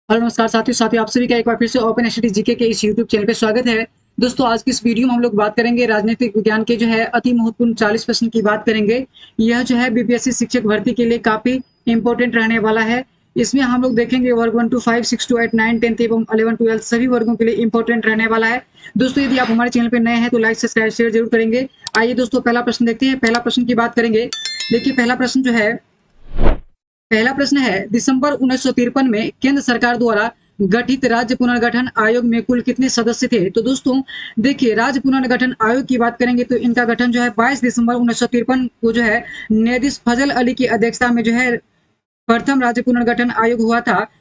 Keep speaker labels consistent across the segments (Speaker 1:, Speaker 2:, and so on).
Speaker 1: Hello नमस्कार साथियों आप सभी का एक बार फिर से ओपन एसटीडी जीके के इस यूट्यूब चैनल पे स्वागत है। दोस्तों आज की इस वीडियो में हम लोग बात करेंगे राजनीतिक विज्ञान के जो है अति महत्वपूर्ण 40 प्रश्न की बात करेंगे। यह जो है बीपीएससी शिक्षक भर्ती के लिए काफी इंपॉर्टेंट रहने वाला है। इसमें हम लोग देखेंगे वर्ग 1 to 5, 6 to 8, 9, 10 एवं 11 12 सभी वर्गों के लिए इंपॉर्टेंट रहने वाला है। दोस्तों यदि आप हमारे चैनल पर नए हैं तो लाइक सब्सक्राइब शेयर जरूर करेंगे। आइए दोस्तों पहला प्रश्न देखते हैं। पहला प्रश्न की बात करेंगे। देखिए पहला प्रश्न है दिसंबर 1953 में केंद्र सरकार द्वारा गठित राज्य पुनर्गठन आयोग में कुल कितने सदस्य थे। तो दोस्तों देखिए राज्य पुनर्गठन आयोग की बात करेंगे तो इनका गठन जो है 22 दिसंबर 1953 को जो है न्यायाधीश फजल अली की अध्यक्षता में जो है प्रथम राज्य पुनर्गठन आयोग हुआ था,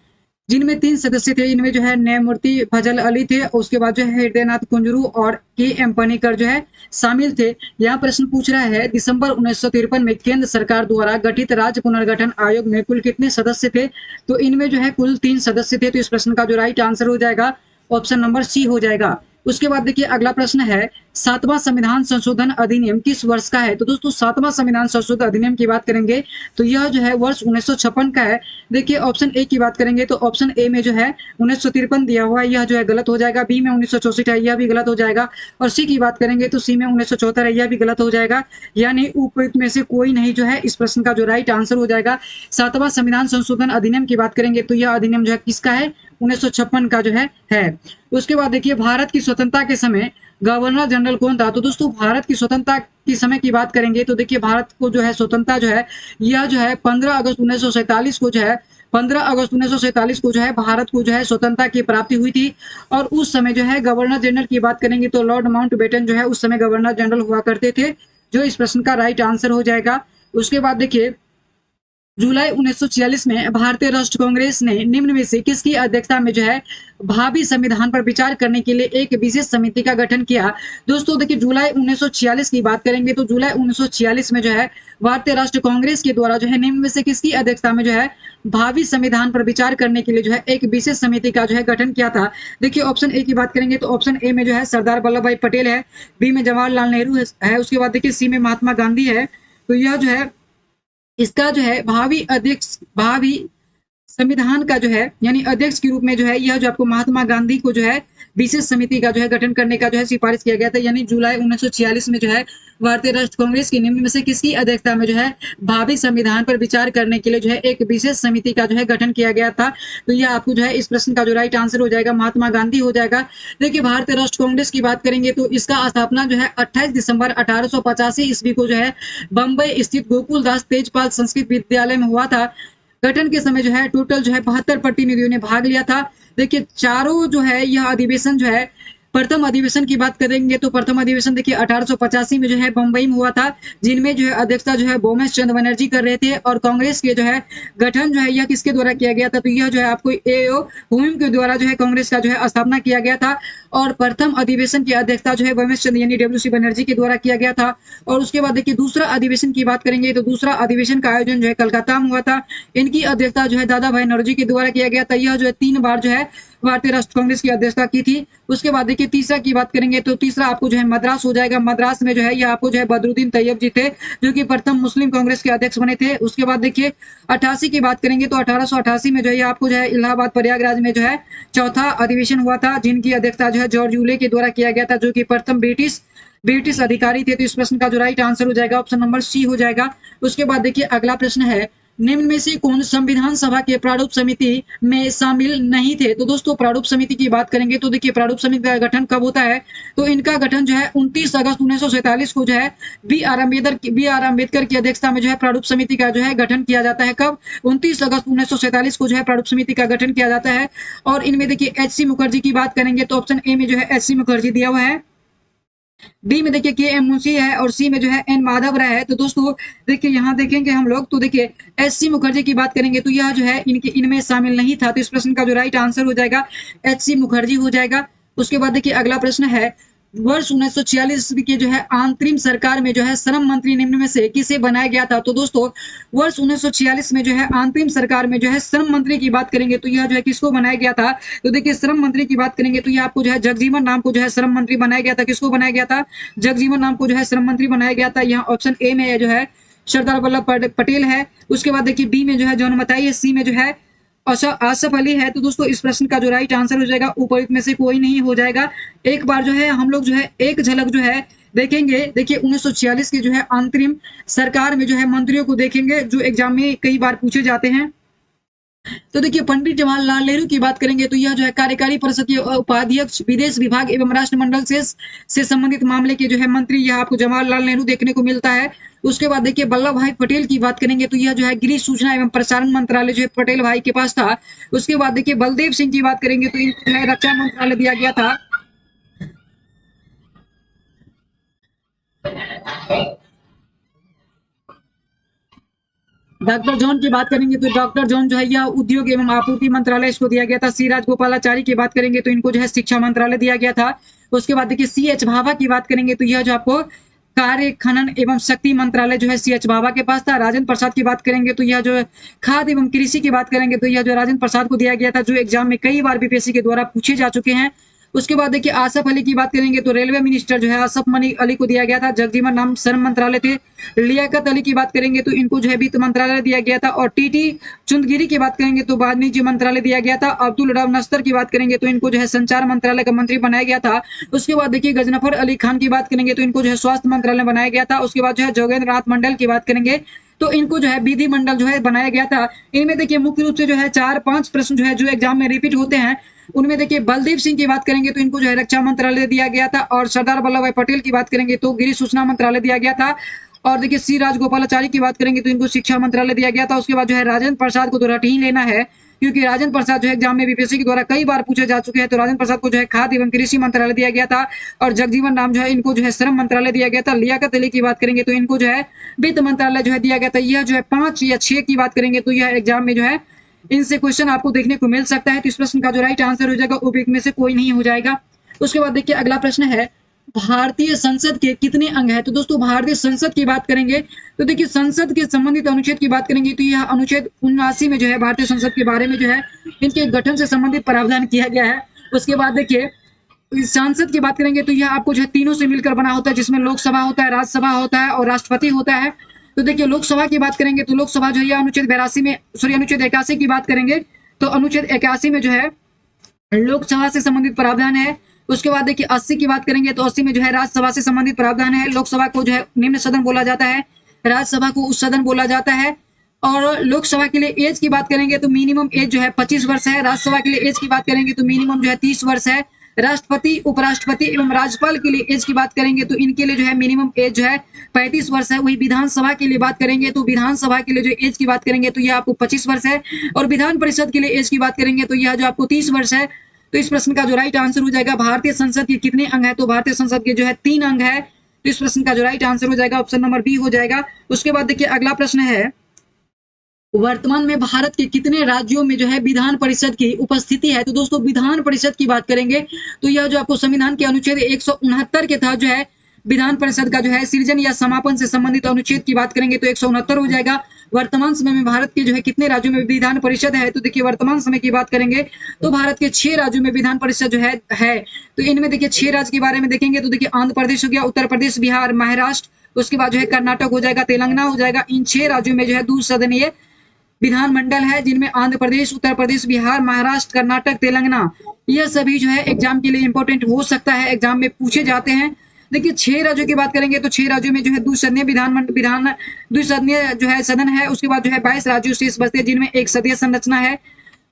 Speaker 1: जिनमें 3 सदस्य थे। इनमें जो है न्यायमूर्ति फजल अली थे, उसके बाद जो है हृदयनाथ कुंजरू और के एम पनिकर जो है शामिल थे। यहाँ प्रश्न पूछ रहा है दिसंबर 1953 में केंद्र सरकार द्वारा गठित राज्य पुनर्गठन आयोग में कुल कितने सदस्य थे। तो इनमें जो है कुल 3 सदस्य थे। तो इस प्रश्न का जो राइट आंसर हो जाएगा ऑप्शन नंबर सी हो जाएगा। उसके बाद देखिए अगला प्रश्न है 7वां संविधान संशोधन अधिनियम किस वर्ष का है। तो दोस्तों 7वां संविधान संशोधन अधिनियम की बात करेंगे तो यह जो है वर्ष 1956 का है। देखिए ऑप्शन ए की बात करेंगे तो ऑप्शन ए में जो है 1953 दिया हुआ है, यह जो है गलत हो जाएगा। बी में 1964 है, यह भी गलत हो जाएगा। और सी की बात करेंगे तो सी में 1974 है, यह भी गलत हो जाएगा। यानी उपयुक्त में से कोई नहीं जो है इस प्रश्न का जो राइट आंसर हो जाएगा। 7वां संविधान संशोधन अधिनियम की बात करेंगे तो यह अधिनियम जो है किसका है 1956 का जो है। उसके बाद देखिए भारत की स्वतंत्रता के समय गवर्नर जनरल कौन था। तो दोस्तों भारत की स्वतंत्रता के समय की बात करेंगे तो देखिए भारत को जो है स्वतंत्रता जो है यह जो है 15 अगस्त 1947 को जो है 15 अगस्त 1947 को जो है भारत को जो है स्वतंत्रता की प्राप्ति हुई थी। और उस समय जो है गवर्नर जनरल की बात करेंगे तो लॉर्ड माउंटबेटन जो है उस समय गवर्नर जनरल हुआ करते थे, जो इस प्रश्न का राइट आंसर हो जाएगा। उसके बाद देखिए जुलाई 1946 में भारतीय राष्ट्र कांग्रेस ने निम्न में से किसकी अध्यक्षता में जो है भावी संविधान पर विचार करने के लिए एक विशेष समिति का गठन किया। दोस्तों देखिए जुलाई 1946 की बात करेंगे तो जुलाई 1946 में जो है भारतीय राष्ट्र कांग्रेस के द्वारा जो है निम्न में से किसकी अध्यक्षता में जो है भावी संविधान पर विचार करने के लिए जो है एक विशेष समिति का जो है गठन किया था। देखिए ऑप्शन ए की बात करेंगे तो ऑप्शन ए में जो है सरदार वल्लभ भाई पटेल है, बी में जवाहरलाल नेहरू है, उसके बाद देखिए सी में महात्मा गांधी है। तो यह जो है इसका जो है भावी संविधान का जो है यानी अध्यक्ष के रूप में जो है यह जो आपको महात्मा गांधी को जो है विशेष समिति का जो है गठन करने का जो है सिफारिश किया गया था। यानी जुलाई 1946 में जो है भारतीय राष्ट्र कांग्रेस की निम्न में से किसकी अध्यक्षता में जो है भावी संविधान पर विचार करने के लिए जो है एक विशेष समिति का जो है गठन किया गया था। तो यह आपको जो है इस प्रश्न का जो राइट आंसर हो जाएगा महात्मा गांधी हो जाएगा। देखिए भारतीय राष्ट्र कांग्रेस की बात करेंगे तो इसका स्थापना जो है 28 दिसंबर 1885 ईस्वी को जो है बम्बई स्थित गोकुलदास तेजपाल संस्कृत विद्यालय में हुआ था। गठन के समय जो है टोटल जो है 72 प्रतिनिधियों ने भाग लिया था। देखिए चारों जो है यह अधिवेशन जो है प्रथम अधिवेशन की बात करेंगे तो प्रथम अधिवेशन देखिए 1885 में जो है बम्बई में हुआ था, जिनमें जो है अध्यक्षता जो है बोमेश चंद्र बनर्जी कर रहे थे। और कांग्रेस के जो है गठन जो है यह किसके द्वारा किया गया था। तो यह जो है आपको एओ हुम के द्वारा जो है कांग्रेस का जो है स्थापना किया गया था। और प्रथम अधिवेशन की अध्यक्षता जो है बोमेश चंद्र यानी डब्ल्यू सी बनर्जी के द्वारा किया गया था। और उसके बाद देखिए दूसरा अधिवेशन की बात करेंगे तो दूसरा अधिवेशन का आयोजन जो है कलकत्ता में हुआ था। इनकी अध्यक्षता जो है दादा भाई नौरोजी के द्वारा किया गया था। यह जो है 3 बार जो है भारतीय राष्ट्र कांग्रेस की अध्यक्षता की थी। उसके बाद देखिए तीसरा की बात करेंगे तो तीसरा आपको जो है मद्रास हो जाएगा। मद्रास में जो है यह आपको जो है बदरुद्दीन तैयब जी थे, जो कि प्रथम मुस्लिम कांग्रेस के अध्यक्ष बने थे। उसके बाद देखिए 88 की बात करेंगे तो 1888 में जो है आपको जो है इलाहाबाद प्रयागराज में जो है चौथा अधिवेशन हुआ था, जिनकी अध्यक्षता जो है जॉर्ज यूले के द्वारा किया गया था, जो कि प्रथम ब्रिटिश अधिकारी थे। तो इस प्रश्न का जो राइट आंसर हो जाएगा ऑप्शन नंबर सी हो जाएगा। उसके बाद देखिए अगला प्रश्न है निम्न में से कौन संविधान सभा के प्रारूप समिति में शामिल नहीं थे। तो दोस्तों प्रारूप समिति की बात करेंगे तो देखिए प्रारूप समिति का गठन कब होता है। तो इनका गठन जो है 29 अगस्त 1947 को जो है बी आर अम्बेडकर की अध्यक्षता में जो है प्रारूप समिति का जो है गठन किया जाता है। कब 29 अगस्त 1947 को जो है प्रारूप समिति का गठन किया जाता है। और इनमें देखिए एच सी मुखर्जी की बात करेंगे तो ऑप्शन ए में जो है एच सी मुखर्जी दिया हुआ है, बी में देखिए के एम मुंशी है, और सी में जो है एन माधव राय है। तो दोस्तों देखिए यहाँ देखेंगे हम लोग तो देखिए एच सी मुखर्जी की बात करेंगे तो यह जो है इनमें शामिल नहीं था। तो इस प्रश्न का जो राइट आंसर हो जाएगा एच सी मुखर्जी हो जाएगा। उसके बाद देखिए अगला प्रश्न है वर्ष 1946 के जो है अंतरिम सरकार में जो है श्रम मंत्री निम्न में से किसे बनाया गया था। तो दोस्तों वर्ष 1946 में जो है अंतरिम सरकार में जो है श्रम मंत्री की बात करेंगे तो यह जो है किसको बनाया गया था। तो देखिए श्रम मंत्री की बात करेंगे तो यह आपको जो है जगजीवन राम को जो है श्रम मंत्री बनाया गया था। किसको बनाया गया था, जगजीवन राम को जो है श्रम मंत्री बनाया गया था। यहाँ ऑप्शन ए में जो है सरदार वल्लभ पटेल है। उसके बाद देखिए बी में जो है जॉन मताई है, सी में जो है आसफ अली है। तो दोस्तों इस प्रश्न का जो राइट आंसर हो जाएगा उपयुक्त में से कोई नहीं हो जाएगा। एक बार जो है हम लोग जो है एक झलक जो है देखेंगे। देखिए 1946 के जो है अंतरिम सरकार में जो है मंत्रियों को देखेंगे जो एग्जाम में कई बार पूछे जाते हैं। तो देखिए पंडित जवाहरलाल नेहरू की बात करेंगे तो यह जो है कार्यकारी परिषद के उपाध्यक्ष, विदेश विभाग एवं राष्ट्रमंडल से संबंधित मामले के जो है मंत्री, यह आपको जवाहरलाल नेहरू देखने को मिलता है। उसके बाद देखिए वल्लभ भाई पटेल की बात करेंगे तो यह जो है गृह सूचना एवं प्रसारण मंत्रालय जो है पटेल भाई के पास था। उसके बाद देखिए बलदेव सिंह की बात करेंगे तो इनको जो है रक्षा मंत्रालय दिया गया था। डॉक्टर जॉन की बात करेंगे तो डॉक्टर जॉन जो है यह उद्योग एवं आपूर्ति मंत्रालय इसको दिया गया था। सी राजगोपालाचारी की बात करेंगे तो इनको जो है शिक्षा मंत्रालय दिया गया था। उसके बाद देखिए सी एच भाभा की बात करेंगे तो यह जो आपको कार्य खनन एवं शक्ति मंत्रालय जो है सी एच भाभा के पास था। राजेंद्र प्रसाद की बात करेंगे तो यह जो है खाद्य एवं कृषि की बात करेंगे तो यह जो राजेंद्र प्रसाद को दिया गया था, जो एग्जाम में कई बार बीपीएससी के द्वारा पूछे जा चुके हैं। उसके बाद देखिए आसफ अली की बात करेंगे तो रेलवे मिनिस्टर जो है आसफ मनी अली को दिया गया था। जगजीवन राम श्रम मंत्रालय थे। लियाकत अली की बात करेंगे तो इनको जो है वित्त मंत्रालय दिया गया था। और टीटी चुंदगिरी की बात करेंगे तो वाणिज्य मंत्रालय दिया गया था। अब्दुल रब नस्तर की बात करेंगे तो इनको जो है संचार मंत्रालय का मंत्री बनाया गया था। उसके बाद देखिए गजनफर अली खान की बात करेंगे तो इनको जो है स्वास्थ्य मंत्रालय बनाया गया था। उसके बाद जो है जोगेंद्र नाथ मंडल की बात करेंगे तो इनको जो है विधि मंडल जो है बनाया गया था। इनमें देखिए मुख्य रूप से जो है 4-5 प्रश्न जो है जो एग्जाम में रिपीट होते हैं। उनमें देखिए बलदेव सिंह की बात करेंगे तो इनको जो है रक्षा मंत्रालय दिया गया था। और सरदार वल्लभ भाई पटेल की बात करेंगे तो गृह सूचना मंत्रालय दिया गया था। और देखिए सी राजगोपालाचारी की बात करेंगे तो इनको शिक्षा मंत्रालय दिया गया था। उसके बाद जो है राजेंद्र प्रसाद को तो रट ही लेना है, क्योंकि राजेंद्र प्रसाद जो है एग्जाम में बीपीएससी के द्वारा कई बार पूछे जा चुके हैं। तो राजेंद्र प्रसाद को जो है खाद्य एवं कृषि मंत्रालय दिया गया था। और जगजीवन राम जो है इनको जो है श्रम मंत्रालय दिया गया था। लियाकत अली की बात करेंगे तो इनको जो है वित्त मंत्रालय जो है दिया गया था। यह जो है 5 या 6 की बात करेंगे तो यह एग्जाम में जो है इनसे क्वेश्चन आपको देखने को मिल सकता है। तो इस प्रश्न का जो राइट आंसर हो जाएगा उपयुक्त में से कोई नहीं हो जाएगा। उसके बाद देखिए अगला प्रश्न है भारतीय संसद के कितने अंग है। तो दोस्तों भारतीय संसद की बात करेंगे तो देखिए संसद के संबंधित अनुच्छेद की बात करेंगे तो यह अनुच्छेद 79 में जो है भारतीय संसद के बारे में जो है इनके गठन से संबंधित प्रावधान किया गया है। उसके बाद देखिए सांसद की बात करेंगे तो यह आपको जो है तीनों से मिलकर बना होता है, जिसमें लोकसभा होता है, राज्यसभा होता है और राष्ट्रपति होता है। तो देखिए लोकसभा की बात करेंगे तो लोकसभा जो है अनुच्छेद 82 में, सॉरी अनुच्छेद 81 की बात करेंगे तो अनुच्छेद 81 में जो है लोकसभा से संबंधित प्रावधान है। उसके बाद देखिए 80 की बात करेंगे तो 80 में जो है राज्यसभा से संबंधित प्रावधान है। लोकसभा को जो है निम्न सदन बोला जाता है, राज्यसभा को उच्च सदन बोला जाता है। और लोकसभा के लिए एज की बात करेंगे तो मिनिमम एज जो है 25 वर्ष है। राज्यसभा के लिए एज की बात करेंगे तो मिनिमम जो है 30 वर्ष है। राष्ट्रपति, उपराष्ट्रपति एवं राज्यपाल के लिए एज की बात करेंगे तो इनके लिए जो है मिनिमम एज जो है 35 वर्ष है। वही विधानसभा के लिए बात करेंगे तो विधानसभा के लिए जो एज की बात करेंगे तो यह आपको 25 वर्ष है। और विधान परिषद के लिए एज की बात करेंगे तो यह जो आपको 30 वर्ष है। तो इस प्रश्न का जो राइट आंसर हो जाएगा भारतीय संसद के कितने अंग है। तो भारतीय संसद के जो है 3 अंग है। तो इस प्रश्न का जो राइट आंसर हो जाएगा ऑप्शन नंबर बी हो जाएगा। उसके बाद देखिए अगला प्रश्न है वर्तमान में भारत के कितने राज्यों में जो है विधान परिषद की उपस्थिति है। तो दोस्तों विधान परिषद की बात करेंगे तो यह जो आपको संविधान के अनुच्छेद 169 के तहत जो है विधान परिषद का जो है सृजन या समापन से संबंधित अनुच्छेद की बात करेंगे तो 169 हो जाएगा। वर्तमान समय में भारत के जो है कितने राज्यों में विधान परिषद है। तो देखिए वर्तमान समय की बात करेंगे तो भारत के 6 राज्यों में विधान परिषद जो है। तो इनमें देखिए 6 राज्य के बारे में देखेंगे तो देखिए आंध्र प्रदेश हो गया, उत्तर प्रदेश, बिहार, महाराष्ट्र, उसके बाद जो है कर्नाटक हो जाएगा, तेलंगाना हो जाएगा। इन 6 राज्यों में जो है द्विसदनीय विधानमंडल है, जिनमें आंध्र प्रदेश, उत्तर प्रदेश, बिहार, महाराष्ट्र, कर्नाटक, तेलंगाना, यह सभी जो है एग्जाम के लिए इंपॉर्टेंट हो सकता है, एग्जाम में पूछे जाते हैं। देखिए 6 राज्यों की बात करेंगे तो 6 राज्यों में जो है द्विसदनीय जो है सदन है। उसके बाद जो है 22 राज्यों शेष बचते हैं जिनमें एक सदस्य संरचना है।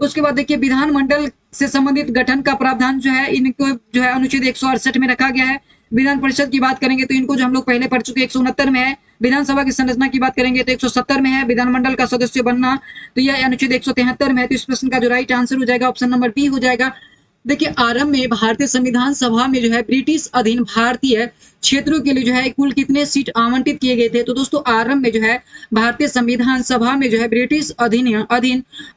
Speaker 1: उसके बाद देखिए विधानमंडल से संबंधित गठन का प्रावधान जो है इनको जो है अनुच्छेद 168 में रखा गया है। विधान परिषद की बात करेंगे तो इनको जो हम लोग पहले पढ़ चुके 169 में है। विधानसभा की संरचना की बात करेंगे तो 170 में है। विधानमंडल का सदस्य बनना तो यह अनुच्छेद 173 में है। तो इस प्रश्न का जो राइट आंसर हो जाएगा ऑप्शन नंबर बी हो जाएगा। देखिए आरंभ में भारतीय संविधान सभा में जो है ब्रिटिश अधीन भारतीय क्षेत्रों के लिए जो है कुल कितने सीट आवंटित किए गए थे। तो दोस्तों आरंभ में जो है भारतीय संविधान सभा में जो है ब्रिटिश अधीन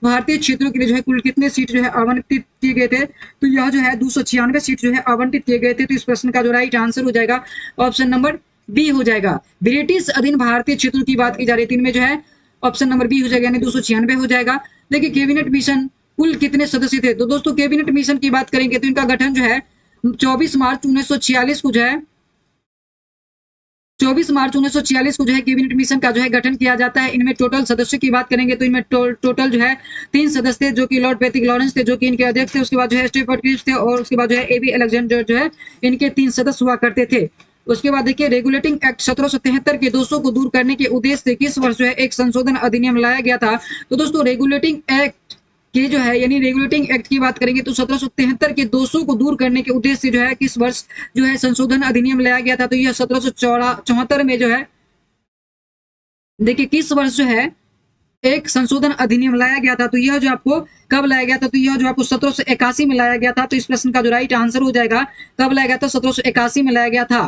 Speaker 1: भारतीय क्षेत्रों के लिए जो है कुल कितने सीट जो है आवंटित किए गए थे। तो यह जो है 296 सीट जो है आवंटित किए गए थे। तो इस प्रश्न का जो राइट आंसर हो जाएगा ऑप्शन नंबर बी हो जाएगा। ब्रिटिश अधीन भारतीय क्षेत्रों की बात की जा रही थी, इनमें जो है ऑप्शन नंबर बी हो जाएगा, यानी 296 हो जाएगा। देखिए कैबिनेट मिशन कुल कितने सदस्य थे। तो दोस्तों कैबिनेट मिशन की बात करेंगे तो इनका गठन जो है 24 मार्च 1946 को जो है 24 मार्च 1946 को जो है कैबिनेट मिशन का जो है गठन किया जाता है। इनमें टोटल सदस्यों की बात करेंगे तो इनमें टोटल जो है 3 सदस्य थे, जो कि लॉर्ड पैथिक लॉरेंस थे, जो कि इनके अध्यक्ष थे। उसके बाद जो है स्टीफर्ड क्रिप्स थे और उसके बाद जो है एबी अलेक्जेंडर जो है इनके 3 सदस्य हुआ करते थे। उसके बाद देखिए रेगुलेटिंग एक्ट 1773 के दोषों को दूर करने के उद्देश्य से किस वर्ष जो है एक संशोधन अधिनियम लाया गया था? तो दोस्तों रेगुलेटिंग एक्ट की जो है यानी रेगुलेटिंग एक्ट की बात करेंगे तो 1773 के दोषों को दूर करने के उद्देश्य से जो है किस वर्ष जो है संशोधन अधिनियम लाया गया था? तो यह 1774 में जो है देखिए किस वर्ष जो है एक संशोधन अधिनियम लाया गया था? तो यह जो आपको कब लाया गया था? तो यह जो आपको 1781 में लाया गया था। तो इस प्रश्न का जो राइट आंसर हो जाएगा कब लाया गया था? 1781 में लाया गया था,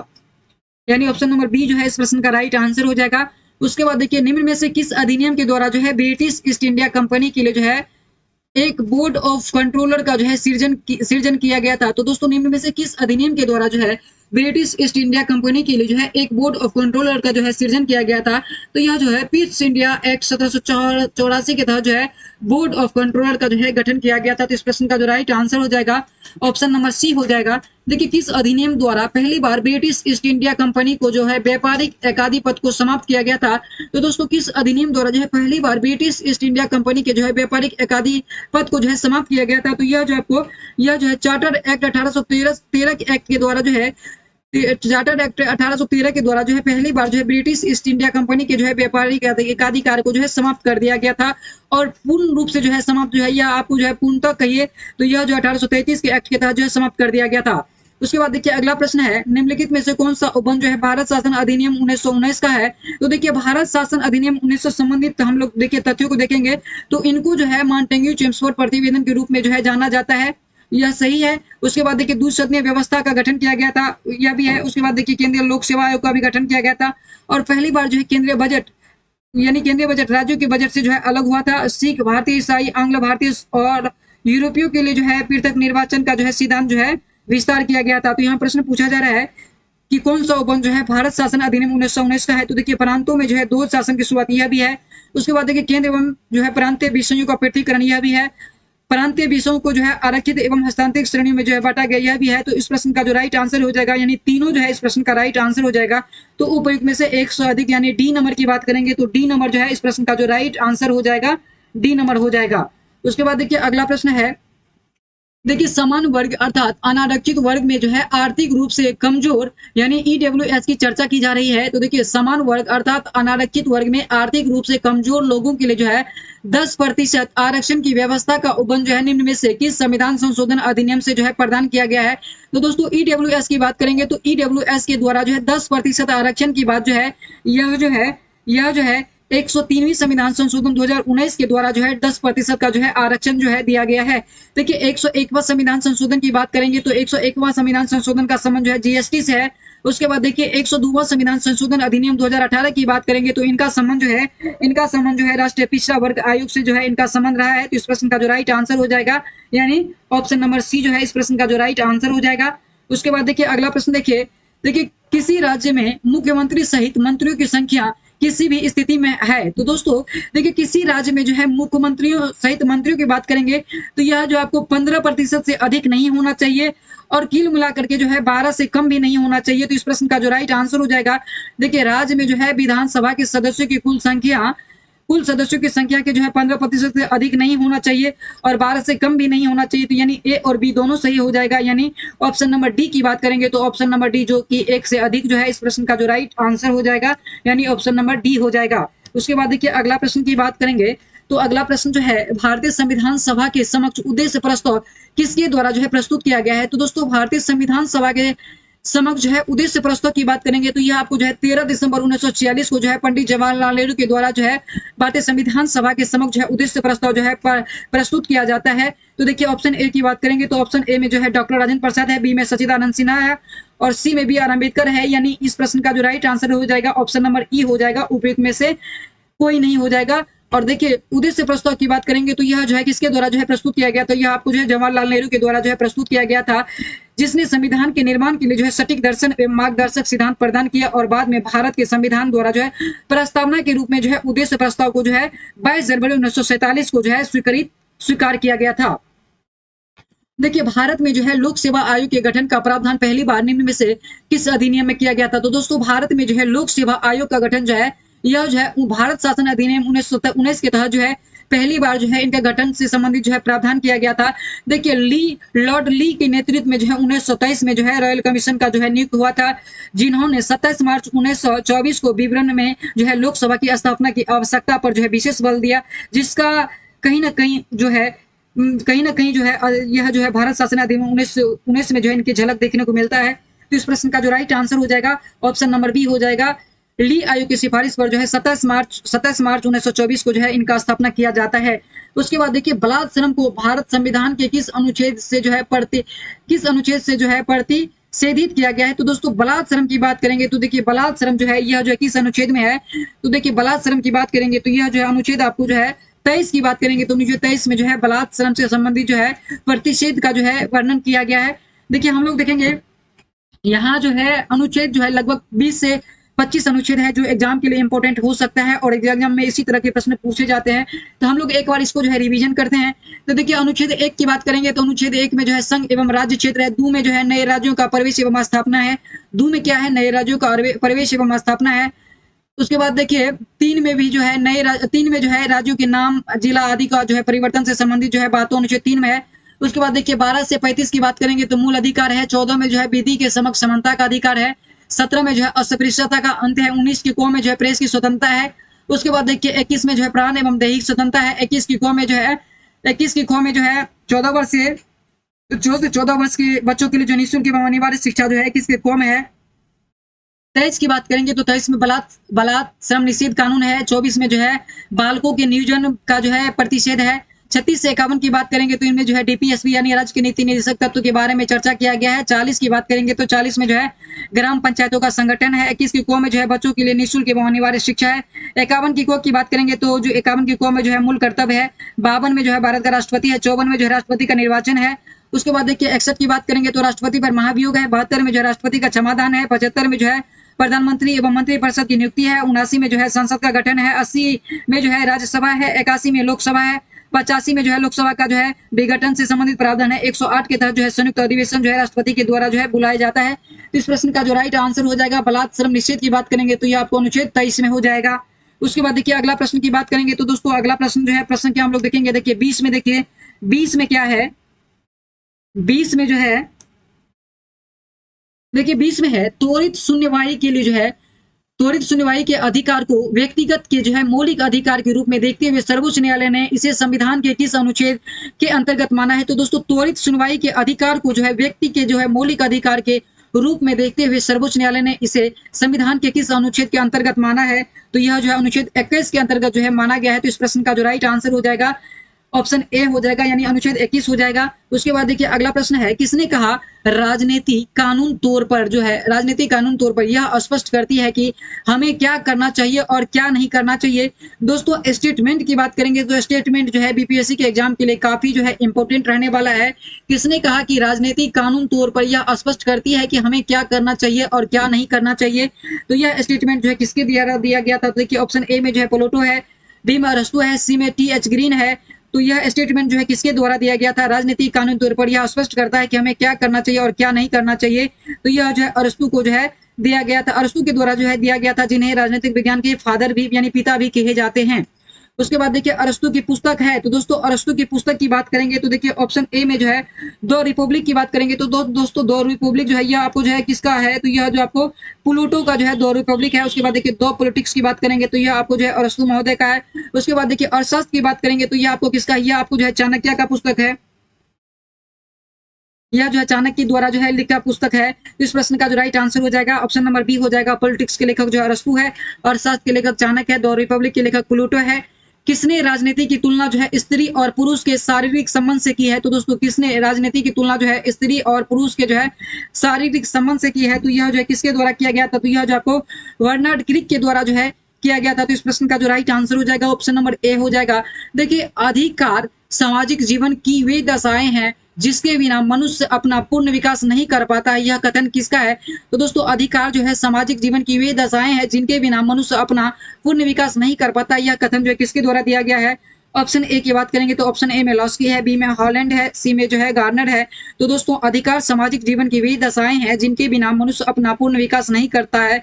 Speaker 1: यानी ऑप्शन नंबर बी जो है इस प्रश्न का राइट आंसर हो जाएगा। उसके बाद देखिए निम्न में से किस अधिनियम के द्वारा जो है ब्रिटिश ईस्ट इंडिया कंपनी के लिए जो है एक बोर्ड ऑफ कंट्रोलर का जो है सृजन किया गया था? तो दोस्तों निम्न में से किस अधिनियम के द्वारा जो है ब्रिटिश ईस्ट इंडिया कंपनी के लिए जो है एक बोर्ड ऑफ कंट्रोलर का जो है सृजन किया गया था? तो यह जो है पीस इंडिया एक्ट 1784 के तहत जो है बोर्ड ऑफ कंट्रोलर का जो है गठन किया गया था। तो इस प्रश्न का जो राइट आंसर हो जाएगा ऑप्शन नंबर सी हो जाएगा। देखिए किस अधिनियम द्वारा पहली बार ब्रिटिश ईस्ट इंडिया कंपनी को जो है व्यापारिक एकाधिपत्य को समाप्त किया गया था? तो दोस्तों किस अधिनियम द्वारा जो है पहली बार ब्रिटिश ईस्ट इंडिया कंपनी के जो है व्यापारिक एकाधिपत्य को जो है समाप्त किया गया था? तो यह जो है चार्टर एक्ट 1813 एक्ट के द्वारा जो है चार्टर एक्ट 1813 के द्वारा जो है पहली बार जो है ब्रिटिश ईस्ट इंडिया कंपनी के जो है व्यापारिक एकाधिकार को जो है समाप्त कर दिया गया था। और पूर्ण रूप से जो है समाप्त जो है या आपको जो है पूर्णतः कहिए तो यह जो 1833 के एक्ट के तहत जो है समाप्त कर दिया गया था। उसके बाद देखिए अगला प्रश्न है निम्नलिखित में से कौन सा उपबंध जो है भारत शासन अधिनियम 1919 का है? तो देखिए भारत शासन अधिनियम 1900 संबंधित हम लोग देखिए तथ्यों को देखेंगे तो इनको जो है मॉन्टेग्यू चेम्सफोर्ड प्रतिवेदन के रूप में जो है जाना जाता है, यह सही है। उसके बाद देखिए द्विसदनीय व्यवस्था का गठन किया गया था, यह भी है। उसके बाद देखिए केंद्रीय लोक सेवा आयोग का भी गठन किया गया था और पहली बार जो है केंद्रीय बजट यानी केंद्रीय बजट राज्यों के बजट से जो है अलग हुआ था। सिख, भारतीय, ईसाई, आंग्ल भारतीय और यूरोपियों के लिए जो है पृथक निर्वाचन का जो है सिद्धांत जो है विस्तार किया गया था। तो यहाँ प्रश्न पूछा जा रहा है कि कौन सा उपबंध जो है भारत शासन अधिनियम 1919 का है? तो देखिए प्रांतों में जो है 2 शासन की शुरुआत, यह भी है। उसके बाद देखिए केंद्र एवं जो है प्रांतीय विषयों का पृथकीकरण, यह भी है। प्रांतीय विषयों को जो है आरक्षित एवं हस्तांतरित श्रेणियों में जो है बांटा गया, यह भी है। तो इस प्रश्न का जो राइट आंसर हो जाएगा यानी तीनों जो है इस प्रश्न का राइट आंसर हो जाएगा। तो उपयुक्त में से 1 से अधिक यानी डी नंबर की बात करेंगे तो डी नंबर जो है इस प्रश्न का जो राइट आंसर हो जाएगा, डी नंबर हो जाएगा। उसके बाद देखिए अगला प्रश्न है, देखिए समान वर्ग अर्थात अनारक्षित वर्ग में जो है आर्थिक रूप से कमजोर यानी ईडब्ल्यूएस की चर्चा की जा रही है। तो देखिए समान वर्ग अर्थात अनारक्षित वर्ग में आर्थिक रूप से कमजोर लोगों के लिए जो है 10% आरक्षण की व्यवस्था का उपबंध जो है निम्न में से किस संविधान संशोधन अधिनियम से जो है प्रदान किया गया है? तो दोस्तों ईडब्ल्यूएस की बात करेंगे तो ईडब्ल्यूएस के द्वारा जो है 10% आरक्षण की बात जो है यह जो है 103वीं संविधान संशोधन 2019 के द्वारा जो है 10% का जो है आरक्षण जो है दिया गया है। देखिए 101वां संविधान संशोधन की बात करेंगे तो 101वां संविधान संशोधन का संबंध जो है जीएसटी से है। उसके बाद देखिए 102वां संविधान संशोधन अधिनियम 2018 की बात करेंगे तो इनका संबंध जो है राष्ट्रीय पिछड़ा वर्ग आयोग से जो है इनका संबंध रहा है। तो इस प्रश्न का जो राइट आंसर हो जाएगा यानी ऑप्शन नंबर सी जो है इस प्रश्न का जो राइट आंसर हो जाएगा। उसके बाद देखिए अगला प्रश्न देखिए किसी राज्य में मुख्यमंत्री सहित मंत्रियों की संख्या किसी भी स्थिति में है? तो दोस्तों देखिए किसी राज्य में जो है मुख्यमंत्रियों सहित मंत्रियों की बात करेंगे तो यह जो आपको 15% से अधिक नहीं होना चाहिए और कुल मिलाकर के जो है 12 से कम भी नहीं होना चाहिए। तो इस प्रश्न का जो राइट आंसर हो जाएगा, देखिए राज्य में जो है विधानसभा के सदस्यों की कुल सदस्यों की संख्या के जो है 15% से अधिक नहीं होना चाहिए और 12 से कम भी नहीं होना चाहिए। तो यानी ए और बी दोनों सही हो जाएगा, यानी ऑप्शन नंबर डी की बात करेंगे तो ऑप्शन नंबर डी जो कि 1 से अधिक जो है इस प्रश्न का जो राइट आंसर हो जाएगा, यानी ऑप्शन नंबर डी हो जाएगा। उसके बाद देखिए अगला प्रश्न की बात करेंगे तो अगला प्रश्न जो है भारतीय संविधान सभा के समक्ष उद्देश्य प्रस्ताव किसके द्वारा जो है प्रस्तुत किया गया है? तो दोस्तों भारतीय संविधान सभा के समक्ष जो है उद्देश्य प्रस्ताव की बात करेंगे तो यह आपको जो है 13 दिसंबर 1946 को जो है पंडित जवाहरलाल नेहरू के द्वारा जो है भारतीय संविधान सभा के समक्ष जो है उद्देश्य प्रस्ताव जो है प्रस्तुत किया जाता है। तो देखिए ऑप्शन ए की बात करेंगे तो ऑप्शन ए में जो है डॉक्टर राजेंद्र प्रसाद है, बी में सच्चिदानंद सिन्हा है और सी में बी आर अम्बेडकर है, यानी इस प्रश्न का जो राइट आंसर हो जाएगा ऑप्शन नंबर ई हो जाएगा, उपयुक्त में से कोई नहीं हो जाएगा। और देखिए उद्देश्य प्रस्ताव की बात करेंगे तो यह जो है किसके द्वारा जो है प्रस्तुत किया गया? तो यह आपको जो है जवाहरलाल नेहरू के द्वारा जो है प्रस्तुत किया गया था, जिसने संविधान के निर्माण के लिए जो है सटीक दर्शन एवं मार्गदर्शक सिद्धांत प्रदान किया और बाद में भारत के संविधान द्वारा जो है प्रस्तावना के रूप में जो है उद्देश्य प्रस्ताव को जो है 22 जनवरी 1947 को जो है स्वीकार किया गया था। देखिए, भारत में जो है लोक सेवा आयोग के गठन का प्रावधान पहली बार निम्न में से किस अधिनियम में किया गया था? तो दोस्तों, भारत में जो है लोक सेवा आयोग का गठन जो है, यह जो है भारत शासन अधिनियम 1919 के तहत जो है पहली बार जो है इनका गठन से संबंधित जो है प्रावधान किया गया था। देखिए, लॉर्ड ली के नेतृत्व में जो है 1927 में जो है रॉयल कमीशन का जो है नियुक्त हुआ था, जिन्होंने 27 मार्च 1924 को विवरण में जो है लोकसभा की स्थापना की आवश्यकता पर जो है विशेष बल दिया, जिसका कहीं न कहीं जो है कहीं न कहीं जो है यह जो है भारत शासन अधिनियम 1919 में जो है इनकी झलक देखने को मिलता है। तो इस प्रश्न का जो राइट आंसर हो जाएगा ऑप्शन नंबर बी हो जाएगा। ली आयोग की सिफारिश पर जो है 27 मार्च 1924 को जो है इनका स्थापना किया जाता है। उसके बाद देखिए, बलात् श्रम को भारत संविधान के किस अनुच्छेद से जो है प्रतिषेधित किया गया है? तो दोस्तों, बलात् श्रम की बात करेंगे तो देखिए, बलात् श्रम जो है यह जो है किस अनुच्छेद में है? तो देखिए, बलात् श्रम की बात करेंगे तो यह जो है अनुच्छेद आपको जो है 23 की बात करेंगे तो 1923 में जो है बलात् श्रम से संबंधित जो है प्रतिषेध का जो है वर्णन किया गया है। देखिए, हम लोग देखेंगे यहाँ जो है अनुच्छेद जो है लगभग 20 से 25 अनुच्छेद है जो एग्जाम के लिए इंपॉर्टेंट हो सकता है और एग्जाम में इसी तरह के प्रश्न पूछे जाते हैं। तो हम लोग एक बार इसको जो है रिवीजन करते हैं। तो देखिए, अनुच्छेद 1 की बात करेंगे तो अनुच्छेद 1 में जो है संघ एवं राज्य क्षेत्र है। 2 में जो है नए राज्यों का प्रवेश एवं स्थापना है। 2 में क्या है? नए राज्यों का प्रवेश एवं स्थापना है। उसके बाद देखिए, 3 में भी जो है 3 में जो है राज्यों के नाम, जिला आदि का जो है परिवर्तन से संबंधित जो है बातों अनुच्छेद 3 में है। उसके बाद देखिए, 12 से 35 की बात करेंगे तो मूल अधिकार है। 14 में जो है विधि के समक्ष समानता का अधिकार है। 17 में जो है अस्पृश्यता का अंत है। 19 की कौ में जो है प्रेस की स्वतंत्रता है। उसके बाद देखिए, 21 में जो है प्राण एवं दैहिक स्वतंत्रता है। 21 की कौ में जो है 14 वर्ष के बच्चों के लिए जो निःशुल्क एवं अनिवार्य शिक्षा जो है 21 की कौ में है। 23 की बात करेंगे तो 23 में बलात् श्रम निषेध कानून है। 24 में जो है बालकों के नियोजन का जो है प्रतिषेध है। 36 से 51 की बात करेंगे तो इनमें जो है डीपीएसपी यानी राज्य के नीति निर्देशक तत्व के बारे में चर्चा किया गया है। 40 की बात करेंगे तो 40 में जो है ग्राम पंचायतों का संगठन है। 21 की कौ में जो है बच्चों के लिए निःशुल्क एवं अनिवार्य शिक्षा है। 51 की कौ की बात करेंगे तो जो 51 की कौ में जो है मूल कर्तव्य है। 52 में जो है भारत का राष्ट्रपति है। 54 में जो है राष्ट्रपति का निर्वाचन है। उसके बाद देखिए, 61 की बात करेंगे तो राष्ट्रपति पर महाभियोग है। 72 में जो है राष्ट्रपति का क्षमादान है। 75 में जो है प्रधानमंत्री एवं मंत्रिपरिषद की नियुक्ति है। 79 में जो है संसद का गठन है। 80 में जो है राज्यसभा है। 81 में लोकसभा है। 85 में जो है लोकसभा का जो है विघटन से संबंधित प्रावधान है। 108 के तहत जो है संयुक्त अधिवेशन जो है राष्ट्रपति के द्वारा जो है बुलाया जाता है। तो इस प्रश्न का जो राइट आंसर हो जाएगा, बलात् श्रम निषेध की बात करेंगे तो ये आपको अनुच्छेद 23 में हो जाएगा। उसके बाद देखिए, अगला प्रश्न की बात करेंगे तो दोस्तों, अगला प्रश्न जो है प्रश्न क्या हम लोग देखेंगे। देखिए, 20 में देखिए, 20 में क्या है? 20 में जो है देखिए, 20 में है त्वरित सुनवाई के लिए जो है त्वरित सुनवाई के अधिकार को व्यक्तिगत के जो है मौलिक अधिकार के रूप में देखते हुए सर्वोच्च न्यायालय ने इसे संविधान के किस अनुच्छेद के अंतर्गत माना है? तो दोस्तों, त्वरित सुनवाई के अधिकार को जो है व्यक्ति के जो है मौलिक अधिकार के रूप में देखते हुए सर्वोच्च न्यायालय ने इसे संविधान के किस अनुच्छेद के अंतर्गत माना है? तो यह जो है अनुच्छेद 21 के अंतर्गत जो है माना गया है। तो इस प्रश्न का जो राइट आंसर हो जाएगा ऑप्शन ए हो जाएगा, यानी अनुच्छेद 21 हो जाएगा। उसके बाद देखिए, अगला प्रश्न है, किसने कहा राजनीति कानून तौर पर यह स्पष्ट करती है कि हमें क्या करना चाहिए और क्या नहीं करना चाहिए? दोस्तों, स्टेटमेंट की बात करेंगे तो स्टेटमेंट जो है बीपीएससी के एग्जाम के लिए काफी जो है इंपॉर्टेंट रहने वाला है। किसने कहा कि राजनीति कानून तौर पर यह स्पष्ट करती है कि हमें क्या करना चाहिए और क्या नहीं करना चाहिए? तो यह स्टेटमेंट जो है किसके द्वारा दिया गया था? तो देखिए, ऑप्शन ए में जो है प्लेटो है, बी में अरस्तु है, सी में टी.एच. ग्रीन है। तो यह स्टेटमेंट जो है किसके द्वारा दिया गया था? राजनीतिक कानून तौर पर यह स्पष्ट करता है कि हमें क्या करना चाहिए और क्या नहीं करना चाहिए। तो यह जो है अरस्तु को जो है दिया गया था, अरस्तु के द्वारा जो है दिया गया था, जिन्हें राजनीतिक विज्ञान के फादर भी यानी पिता भी कहे जाते हैं। उसके बाद देखिए, अरस्तु की पुस्तक है। तो दोस्तों, अरस्तु की पुस्तक की बात करेंगे तो देखिए, ऑप्शन ए में जो है दो रिपब्लिक की बात करेंगे तो दोस्तों, दो रिपब्लिक जो है यह आपको जो है किसका है? तो यह जो आपको प्लूटो का जो है दो रिपब्लिक है। उसके बाद देखिए, दो पॉलिटिक्स की बात करेंगे तो यह आपको जो है अरस्तु महोदय का है। उसके बाद देखिए, अर्थशास्त्र की बात करेंगे तो यह आपको किसका है? यह आपको जो है चाणक्य का पुस्तक है। यह जो है चाणक्य द्वारा जो है लिखा पुस्तक है। तो इस प्रश्न का जो राइट आंसर हो जाएगा ऑप्शन नंबर बी हो जाएगा। पॉलिटिक्स के लेखक जो है अरस्तु है, अर्थशास्त्र के लेखक चाणक्य है, द रिपब्लिक के लेखक प्लूटो है। किसने राजनीति की तुलना जो है स्त्री और पुरुष के शारीरिक संबंध से की है? तो दोस्तों, किसने राजनीति की तुलना जो है स्त्री और पुरुष के जो है शारीरिक संबंध से की है? तो यह जो है किसके द्वारा किया गया था? तो यह जो आपको वर्नार्ड क्रिक के द्वारा जो है किया गया था। तो इस प्रश्न का जो राइट आंसर हो जाएगा ऑप्शन नंबर ए हो जाएगा। देखिए, अधिकार सामाजिक जीवन की वे दशाएं हैं जिसके बिना मनुष्य अपना पूर्ण विकास नहीं कर पाता है। यह कथन किसका है? तो दोस्तों, अधिकार जो है सामाजिक जीवन की वे दशाएं हैं जिनके बिना मनुष्य अपना पूर्ण विकास नहीं कर पाता। यह कथन जो है किसके द्वारा दिया गया है? ऑप्शन ए की बात करेंगे तो ऑप्शन ए में लॉस्की है, बी में हॉलैंड है, सी में जो है गार्नर है। तो दोस्तों अधिकार सामाजिक जीवन की वी दशाएं हैं जिनके बिना मनुष्य अपना पूर्ण विकास नहीं करता है।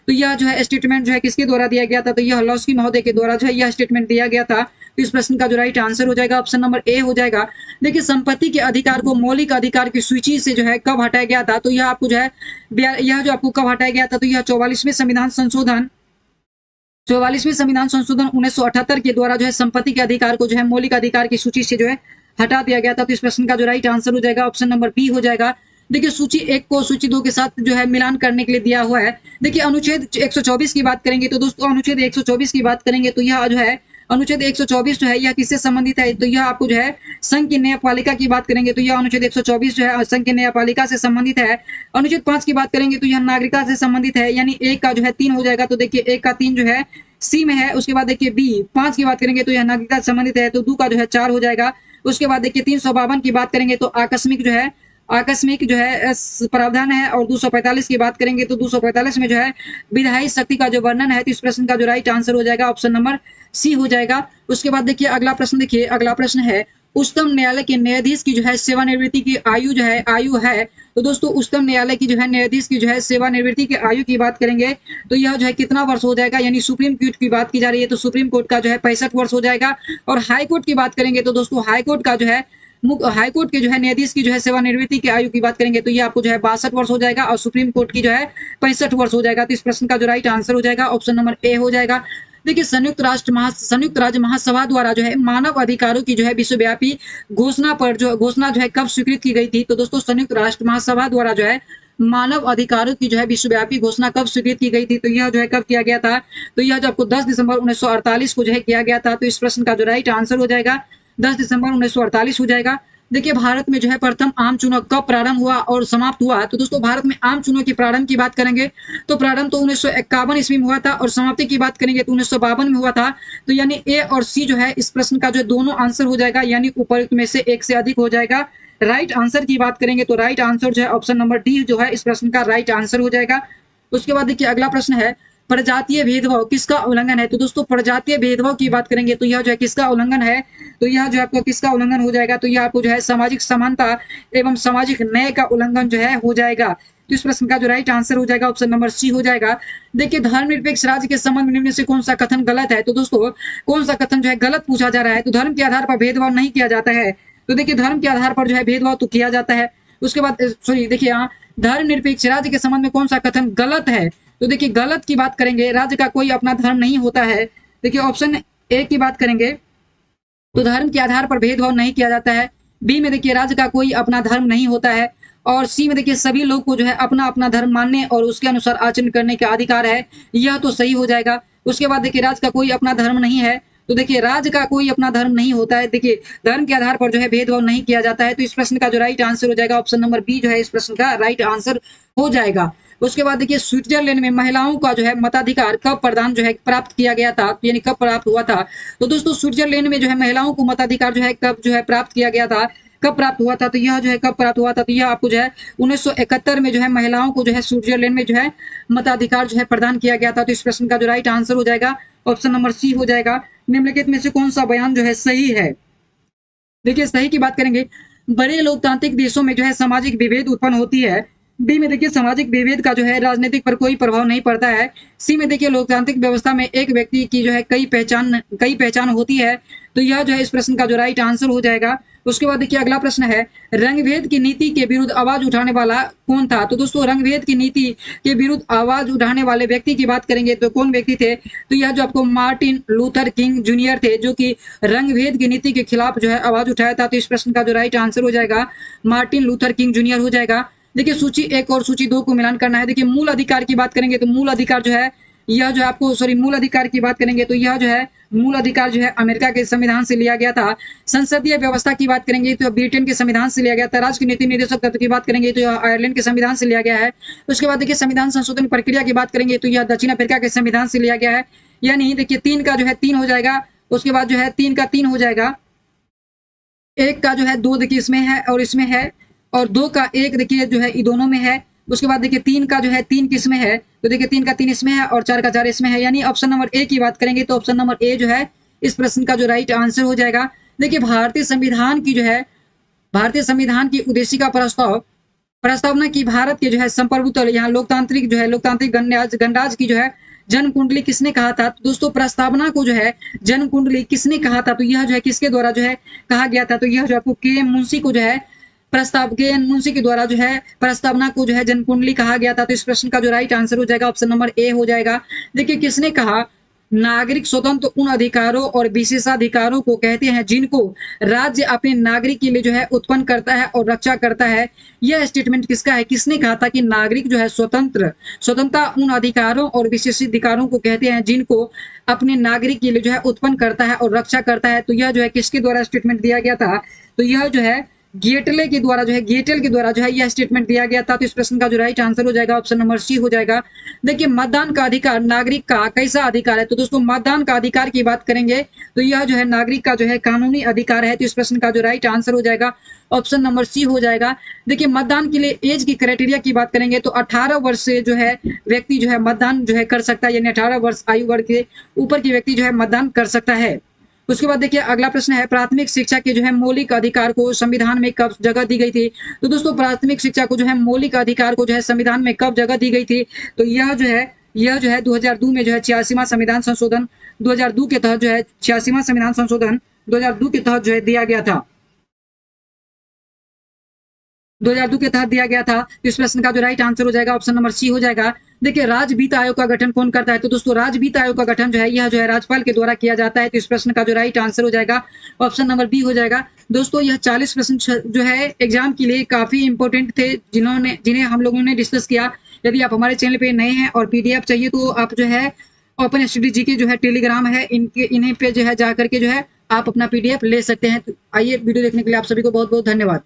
Speaker 1: तो यह जो है स्टेटमेंट जो है किसके द्वारा दिया गया था, तो यह लॉस्की महोदय के द्वारा जो है यह स्टेटमेंट दिया गया था। तो इस प्रश्न का जो राइट आंसर हो जाएगा ऑप्शन नंबर ए हो जाएगा। देखिए संपत्ति के अधिकार को मौलिक अधिकार की सूची से जो है कब हटाया गया था, तो यह आपको जो है यह जो आपको कब हटाया गया था, तो यह 44वें संविधान संशोधन 1978 के द्वारा जो है संपत्ति के अधिकार को जो है मौलिक अधिकार की सूची से जो है हटा दिया गया था। तो इस प्रश्न का जो राइट आंसर हो जाएगा ऑप्शन नंबर बी हो जाएगा। देखिए सूची 1 को सूची 2 के साथ जो है मिलान करने के लिए दिया हुआ है। देखिए अनुच्छेद 124 की बात करेंगे तो दोस्तों अनुच्छेद 124 की बात करेंगे तो यह जो है अनुच्छेद 124 जो है यह किससे संबंधित है, तो यह आपको जो है संघ की न्यायपालिका की बात करेंगे तो यह अनुच्छेद 124 जो है संघ की न्यायपालिका से संबंधित है। अनुच्छेद 5 की बात करेंगे तो यह नागरिकता से संबंधित है, यानी एक का जो है 3 हो जाएगा। तो देखिए एक का 3 जो है सी में है। उसके बाद देखिए बी 5 की बात करेंगे तो यह नागरिकता से संबंधित है, तो 2 का जो है 4 हो जाएगा। उसके बाद देखिए 352 की बात करेंगे तो आकस्मिक जो है प्रावधान है। और 245 की बात करेंगे तो 245 में जो है विधायी शक्ति का जो वर्णन है। तो इस प्रश्न का जो राइट आंसर हो जाएगा ऑप्शन नंबर सी हो जाएगा। उसके बाद देखिए अगला प्रश्न, देखिए अगला प्रश्न है उच्चतम न्यायालय के न्यायाधीश की जो है सेवानिवृत्ति की आयु है। तो दोस्तों उच्चतम न्यायालय की जो है न्यायाधीश की जो है सेवानिवृत्ति की आयु की बात करेंगे तो यह जो है कितना वर्ष हो जाएगा, यानी सुप्रीम कोर्ट की बात की जा रही है तो सुप्रीम कोर्ट का जो है 65 वर्ष हो जाएगा। और हाई कोर्ट की बात करेंगे तो दोस्तों हाई कोर्ट का जो है हाईकोर्ट के जो है न्यायाधीश की जो है सेवानिवृत्ति की आयु की बात करेंगे तो ये आपको जो है 62 वर्ष हो जाएगा और सुप्रीम कोर्ट की जो है 65 वर्ष हो जाएगा। तो इस प्रश्न का जो राइट आंसर हो जाएगा ऑप्शन नंबर ए हो जाएगा। देखिए संयुक्त राज्य महासभा द्वारा जो है मानव अधिकारों की जो है विश्वव्यापी घोषणा जो है कब स्वीकृत की गई थी, तो दोस्तों संयुक्त राष्ट्र महासभा द्वारा जो है मानव अधिकारों की जो है विश्वव्यापी घोषणा कब स्वीकृत की गई थी, तो यह जो है कब किया गया था, तो यह जो आपको 10 दिसंबर 1948 को जो है किया गया था। तो इस प्रश्न का जो राइट आंसर हो जाएगा 10 दिसंबर 1948 हो जाएगा। देखिए भारत में जो है प्रथम आम चुनाव कब प्रारंभ हुआ और समाप्त हुआ, तो दोस्तों भारत में आम चुनाव के प्रारंभ की बात करेंगे तो प्रारंभ तो 1951 ईस्वी में हुआ था और समाप्ति की बात करेंगे तो 1952 में हुआ था। तो यानी ए और सी जो है इस प्रश्न का जो दोनों आंसर हो जाएगा, यानी उपयुक्त में से एक से अधिक हो जाएगा। राइट आंसर की बात करेंगे तो राइट आंसर जो है ऑप्शन नंबर डी जो है इस प्रश्न का राइट आंसर हो जाएगा। उसके बाद देखिए अगला प्रश्न है प्रजातीय भेदभाव किसका उल्लंघन है, तो दोस्तों प्रजातीय भेदभाव की बात करेंगे तो यह जो है किसका उल्लंघन है, तो यह जो आपको किसका उल्लंघन हो जाएगा, तो यह आपको जो है सामाजिक समानता एवं सामाजिक न्याय का उल्लंघन जो है हो जाएगा। तो इस प्रश्न का जो राइट आंसर हो जाएगा ऑप्शन नंबर सी हो जाएगा। देखिए धर्मनिरपेक्ष राज्य के संबंध में निम्न से कौन सा कथन गलत है, तो दोस्तों कौन सा कथन जो है गलत पूछा जा रहा है, तो धर्म के आधार पर भेदभाव नहीं किया जाता है। तो देखिए धर्म के आधार पर जो है भेदभाव तो किया जाता है। उसके बाद सॉरी देखिए यहाँ धर्मनिरपेक्ष राज्य के संबंध में कौन सा कथन गलत है, तो देखिए गलत की बात करेंगे राज्य का कोई अपना धर्म नहीं होता है। देखिए ऑप्शन ए की बात करेंगे तो धर्म के आधार पर भेदभाव नहीं किया जाता है। बी में देखिए राज्य का कोई अपना धर्म नहीं होता है। और सी में देखिए सभी लोग को जो है अपना अपना धर्म मानने और उसके अनुसार आचरण करने का अधिकार है, यह तो सही हो जाएगा। उसके बाद देखिए राज्य का कोई अपना धर्म नहीं है, तो देखिए राज्य का कोई अपना धर्म नहीं होता है। देखिए धर्म के आधार पर जो है भेदभाव नहीं किया जाता है। तो इस प्रश्न का जो राइट आंसर हो जाएगा ऑप्शन नंबर बी जो है इस प्रश्न का राइट आंसर हो जाएगा। उसके बाद देखिए स्विट्जरलैंड में महिलाओं का जो है मताधिकार कब प्रदान जो है प्राप्त किया गया था, यानी कब प्राप्त हुआ था, तो दोस्तों स्विट्जरलैंड में जो है महिलाओं को मताधिकार जो है कब जो है प्राप्त किया गया था, कब प्राप्त हुआ था, तो यह जो है कब प्राप्त हुआ था, तो यह आपको जो है 1971 में जो है महिलाओं को जो है स्विट्जरलैंड में जो है मताधिकार जो है प्रदान किया गया था। तो इस प्रश्न का जो राइट आंसर हो जाएगा ऑप्शन नंबर सी हो जाएगा। निम्नलिखित में से कौन सा बयान जो है सही है, देखिए सही की बात करेंगे बड़े लोकतांत्रिक देशों में जो है सामाजिक विभेद उत्पन्न होती है। बी में देखिए सामाजिक विभेद का जो है राजनीतिक पर कोई प्रभाव नहीं पड़ता है। सी में देखिए लोकतांत्रिक व्यवस्था में एक व्यक्ति की जो है कई पहचान होती है। तो यह जो है इस प्रश्न का जो राइट आंसर हो जाएगा। उसके बाद देखिए अगला प्रश्न है रंगभेद की नीति के विरुद्ध आवाज उठाने वाला कौन था, तो दोस्तों रंगभेद की नीति के विरुद्ध आवाज उठाने वाले व्यक्ति की बात करेंगे तो कौन व्यक्ति थे, तो यह जो आपको मार्टिन लूथर किंग जूनियर थे जो कि रंगभेद की नीति के खिलाफ जो है आवाज उठाया था। तो इस प्रश्न का जो राइट आंसर हो जाएगा मार्टिन लूथर किंग जूनियर हो जाएगा। देखिए सूची 1 और सूची 2 को मिलान करना है। देखिए मूल अधिकार की बात करेंगे तो मूल अधिकार जो है यह जो आपको मूल अधिकार की बात करेंगे तो यह जो है मूल अधिकार जो है अमेरिका के संविधान से लिया गया था। संसदीय व्यवस्था की बात करेंगे तो ब्रिटेन के संविधान से लिया गया था। राज्य की नीति निर्देशक तत्व की बात करेंगे तो यह आयरलैंड के संविधान से लिया गया है। उसके बाद देखिए संविधान संशोधन प्रक्रिया की बात करेंगे तो यह दक्षिण अफ्रीका के संविधान से लिया गया है। यानी देखिए 3 का जो है 3 हो जाएगा। उसके बाद जो है 3 का 3 हो जाएगा। 1 का जो है 2 देखिए इसमें है और इसमें है, और 2 का 1 देखिए जो है ये दोनों में है। उसके बाद देखिए 3 का जो है 3 किसमें है, तो देखिए 3 का 3 इसमें है और 4 का 4 इसमें है। यानी ऑप्शन नंबर ए की बात करेंगे तो ऑप्शन नंबर ए जो है इस प्रश्न का जो राइट आंसर हो जाएगा। देखिए भारतीय संविधान की जो है भारतीय संविधान की उद्देशिका प्रस्तावना की भारत के जो है संप्रभुत्व यहाँ लोकतांत्रिक गणराज्य की जो है जन्म कुंडली किसने कहा था? तो दोस्तों प्रस्तावना को जो है जन्म कुंडली किसने कहा था? तो यह जो है किसके द्वारा जो है कहा गया था? तो यह जो आपको के एम मुंशी को जो है के एन मुंशी के द्वारा जो है प्रस्तावना को जो है जन्म कुंडली कहा गया था। तो इस प्रश्न का जो राइट आंसर हो जाएगा ऑप्शन नंबर ए हो जाएगा। देखिए किसने कहा? नागरिक स्वतंत्र उन अधिकारों और विशेषाधिकारों को कहते हैं जिनको राज्य अपने नागरिक के लिए जो है उत्पन्न करता है और रक्षा करता है। यह स्टेटमेंट किसका है? किसने कहा था कि नागरिक जो है स्वतंत्रता उन अधिकारों और विशेषाधिकारों को कहते हैं जिनको अपने नागरिक के लिए जो है उत्पन्न करता है और रक्षा करता है। तो यह जो है किसके द्वारा स्टेटमेंट दिया गया था? तो यह जो है गेटल के द्वारा जो है यह स्टेटमेंट दिया गया था। तो इस प्रश्न का जो राइट आंसर हो जाएगा ऑप्शन नंबर सी हो जाएगा। देखिए मतदान का अधिकार नागरिक का कैसा अधिकार है? तो दोस्तों मतदान का अधिकार की बात करेंगे तो यह जो है नागरिक का जो है कानूनी अधिकार है। तो इस प्रश्न का जो राइट आंसर हो जाएगा ऑप्शन नंबर सी हो जाएगा। देखिए मतदान के लिए एज की क्राइटेरिया की बात करेंगे तो 18 वर्ष से जो है व्यक्ति जो है मतदान जो है कर सकता है, यानी 18 वर्ष आयु वर्ग के ऊपर की व्यक्ति जो है मतदान कर सकता है। उसके बाद देखिए अगला प्रश्न है प्राथमिक शिक्षा के जो है मौलिक अधिकार को संविधान में कब जगह दी गई थी? तो दोस्तों प्राथमिक शिक्षा को जो है मौलिक अधिकार को जो है संविधान में कब जगह दी गई थी? तो यह जो है 2002 में जो है 86वां संविधान संशोधन 2002 के तहत जो है 86वां संविधान संशोधन 2002 के तहत जो है दिया गया था। 2002 के तहत दिया गया था। तो इस प्रश्न का जो राइट आंसर हो जाएगा ऑप्शन नंबर सी हो जाएगा। देखिए राज्य वित्त आयोग का गठन कौन करता है? तो दोस्तों राज्य वित्त आयोग का गठन जो है यह जो है राज्यपाल के द्वारा किया जाता है। तो इस प्रश्न का जो राइट आंसर हो जाएगा ऑप्शन नंबर बी हो जाएगा। दोस्तों यह 40 प्रश्न जो है एग्जाम के लिए काफी इंपॉर्टेंट थे जिन्हें हम लोगों ने डिस्कस किया। यदि आप हमारे चैनल पे नए हैं और पीडीएफ चाहिए तो आप जो है ओपन स्टडी जी के जो है टेलीग्राम है इन्हीं पे जो है जा करके जो है आप अपना पीडीएफ ले सकते हैं। तो आइए वीडियो देखने के लिए आप सभी को बहुत बहुत धन्यवाद।